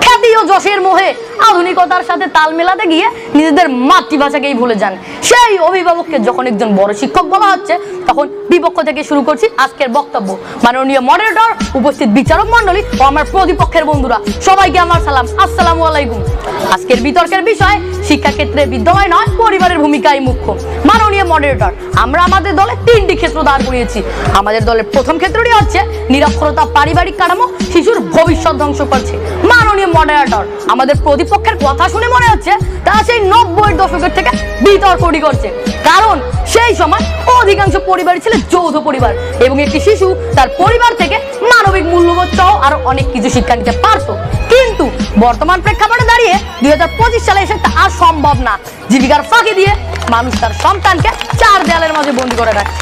খ্যাতি ও যশের মোহে আধুনিকতার সাথে তাল মেলাতে গিয়ে নিজেদের মাতৃভাষাকেই ভুলে যান। সেই অভিভাবককে যখন একজন বড় শিক্ষক বলা হচ্ছে, তখন বিপক্ষ থেকে শুরু করছি আজকের বক্তব্য। মাননীয় মডারেটর, উপস্থিত বিচারক মন্ডলী ও আমার প্রতিপক্ষের বন্ধুরা, সবাইকে আমার সালাম, আসসালামু আলাইকুম। আজকের বিতর্কের বিষয় শিক্ষাক্ষেত্রে বিদ্যালয় নয়, পরিবারের ভূমিকাই মুখ্য। মাননীয় মডারেটর, আমরা আমাদের দলে 3টি ক্ষেত্র দাঁড় করিয়েছি। আমাদের দলের প্রথম ক্ষেত্রটি হচ্ছে নিরক্ষরতা, পারিবারিক কাঠামো শিশুর ভবিষ্যৎ ধ্বংস করছে। মাননীয় মডারেটর, আমাদের প্রতিপক্ষের কথা শুনে মনে হচ্ছে তারা সেই 90-এর দশকের থেকে বিতর্কটি করছে, কারণ সেই সময় অধিকাংশ পরিবার ছিল যৌথ পরিবার এবং একটি শিশু তার পরিবার থেকে মানবিক মূল্যবোধ সহ আরো অনেক কিছু শিক্ষা নিতে পারত। কিন্তু বর্তমান প্রেক্ষাপটে দাঁড়িয়ে 2025 সালে এসে তা আর সম্ভব না। জীবিকার ফাঁকি দিয়ে মানুষ তার সন্তানকে 4 দেয়ালের মাঝে বন্দী করে রাখে,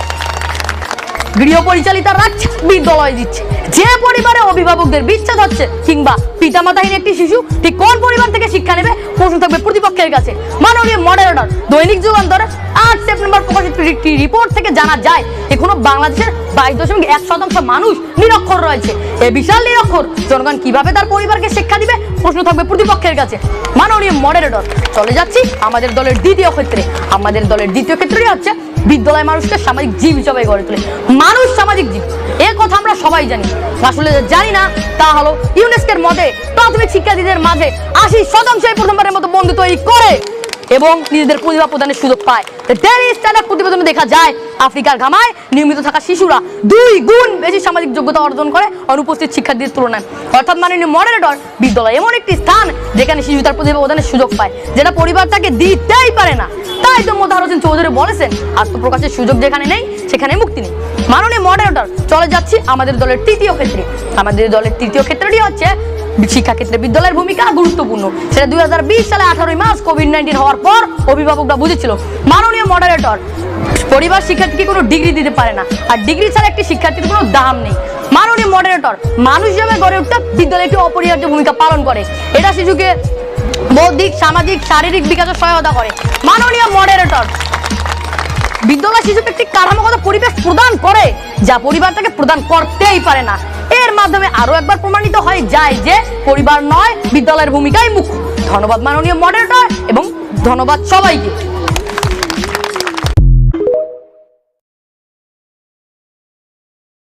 গৃহ পরিচালিতা রাখছে, বিদ্যালয় দিচ্ছে। যে পরিবারে অভিভাবকদের বিচ্ছেদ হচ্ছে কিংবা পিতামাতাহীন একটি শিশু ঠিক কোন পরিবার থেকে শিক্ষা নেবে, প্রশ্ন থাকবে প্রতিপক্ষের কাছে। মাননীয় মডারেটর, দৈনিক যুগান্তর 8 সেপ্টেম্বর প্রকাশিত একটি রিপোর্ট থেকে জানা যায় এখনো বাংলাদেশের 22.1% মানুষ নিরক্ষর রয়েছে। এই বিশাল নিরক্ষর জনগণ কিভাবে তার পরিবারকে শিক্ষা দিবে, প্রশ্ন থাকবে প্রতিপক্ষের কাছে। মাননীয় মডারেটর, চলে যাচ্ছি আমাদের দলের দ্বিতীয় ক্ষেত্রে। আমাদের দলের দ্বিতীয় ক্ষেত্রটি হচ্ছে বিদ্যালয় মানুষকে সামাজিক জীব হিসাবে গড়ে তোলে। মানুষ সামাজিক জীব, এর কথা আমরা সবাই জানি। আসলে জানি না তা হলো ইউনেস্কোর মতে প্রাথমিক শিক্ষার্থীদের মাঝে 80% প্রথমবারের মতো বন্ধু তৈরি করে এবং নিজেদের প্রতিভা প্রদানের সুযোগ পায়। ডেইলি স্ট্যান্ডার্ড প্রতিবেদনে দেখা যায় আফ্রিকার গামায় নিয়মিত থাকা শিশুরা 2 গুণ বেশি সামাজিক যোগ্যতা অর্জন করে অনুপস্থিত শিক্ষার্থীদের তুলনায়। অর্থাৎ মাননীয় মডারেটর, বিদ্যালয় এমন একটি স্থান যেখানে শিশু তার প্রতিভা প্রদানের সুযোগ পায়, যেটা পরিবার তাকে দিতেই পারে না। তাই তো মোতাহার হোসেন চৌধুরী বলেছেন, আত্মপ্রকাশের সুযোগ যেখানে নেই সেখানে মুক্তি নেই। মাননীয় মডারেটর, চলে যাচ্ছি আমাদের দলের তৃতীয় ক্ষেত্রে। আমাদের দলের তৃতীয় ক্ষেত্রটি হচ্ছে শিক্ষাক্ষেত্রে বিদ্যালয়ের ভূমিকা গুরুত্বপূর্ণ। সেটা 2020 সালে 18 মার্চ কোভিড-19 হওয়ার পর অভিভাবকরা বুঝেছিল। মাননীয় মডারেটর, পরিবার শিক্ষার্থীকে কোনো ডিগ্রি দিতে পারে না, আর ডিগ্রি ছাড়া একটি শিক্ষার্থীর কোনো দাম নেই। মাননীয় মডারেটর, মানুষ হিসেবে গড়ে উঠতে বিদ্যালয় একটি অপরিহার্য ভূমিকা পালন করে। এটা শিশুকে বৌদ্ধিক, সামাজিক, শারীরিক বিকাশে সহায়তা করে। মাননীয় মডারেটর, বিদ্যালয় শিশুকে একটি কাঠামোগত পরিবেশ প্রদান করে যা পরিবার তাকে প্রদান করতেই পারে না। এর মাধ্যমে আরো একবার প্রমাণিত হয়ে যায় যে পরিবার নয়, বিদ্যালয়ের ভূমিকাই মুখ্য। ধন্যবাদ মাননীয় মডারেটর এবং ধন্যবাদ সবাইকে।